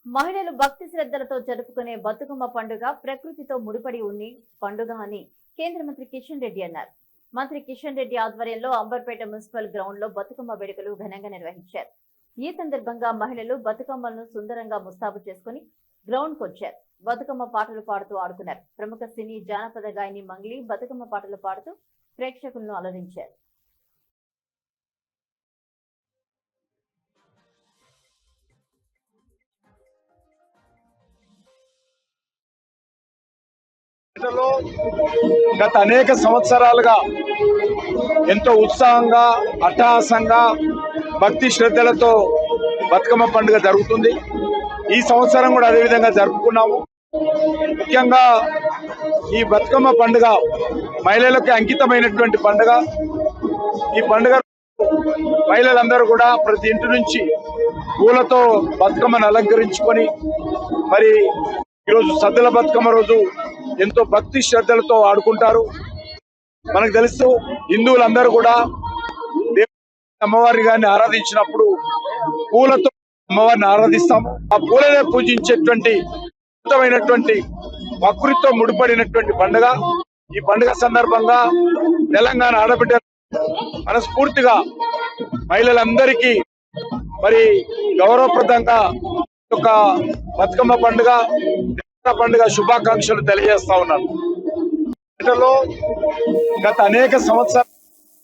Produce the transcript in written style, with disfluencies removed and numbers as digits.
మహిళలు భక్తి శ్రద్ధలతో జరుపుకునే బతుకమ్మ పండుగ ప్రకృతితో ముడిపడి ఉంది పండుగ అని కేంద్ర మంత్రి కిషన్ రెడ్డి అన్నారు. మంత్రి కిషన్ రెడ్డి ఆధ్వర్యంలో అంబర్పేట మున్సిపల్ గ్రౌండ్ లో బతుకమ్మ వేడుకలు ఘనంగా నిర్వహించారు. ఈ సందర్భంగా మహిళలు బతుకమ్మలను సుందరంగా ముస్తాబు చేసుకుని గ్రౌండ్ కు వచ్చారు. బతుకమ్మ పాటలు పాడుతూ ఆడుకున్నారు. ప్రముఖ సినీ జానపద గాయని మంగ్లీ బతుకమ్మ పాటలు పాడుతూ ప్రేక్షకులను అలరించారు. గత అనేక సంవత్సరాలుగా ఎంతో ఉత్సాహంగా అట్టహాసంగా భక్తి శ్రద్ధలతో బతుకమ్మ పండుగ జరుగుతుంది. ఈ సంవత్సరం కూడా అదే విధంగా జరుపుకున్నాము. ముఖ్యంగా ఈ బతుకమ్మ పండుగ మహిళలకు అంకితమైనటువంటి పండుగ. ఈ పండుగ మహిళలందరూ కూడా ప్రతి ఇంటి నుంచి పూలతో బతుకమ్మను అలంకరించుకొని మరి ఈరోజు సద్దుల బతుకమ్మ రోజు ఎంతో భక్తి శ్రద్ధలతో ఆడుకుంటారు. మనకు తెలుసు హిందువులందరూ కూడా అమ్మవారిని గారిని ఆరాధించినప్పుడు పూలతో అమ్మవారిని ఆరాధిస్తాము. ఆ పూలనే పూజించేటువంటి అద్భుతమైనటువంటి ప్రకృతితో ముడిపడినటువంటి పండుగ. ఈ పండుగ సందర్భంగా తెలంగాణ ఆడబిడ్డ మనస్ఫూర్తిగా మహిళలందరికీ మరి గౌరవప్రదంగా ఒక బతుకమ్మ పండుగ శుభాకాంక్షలు తెలియజేస్తా ఉన్నాను. గత అనేక సంవత్సరాలు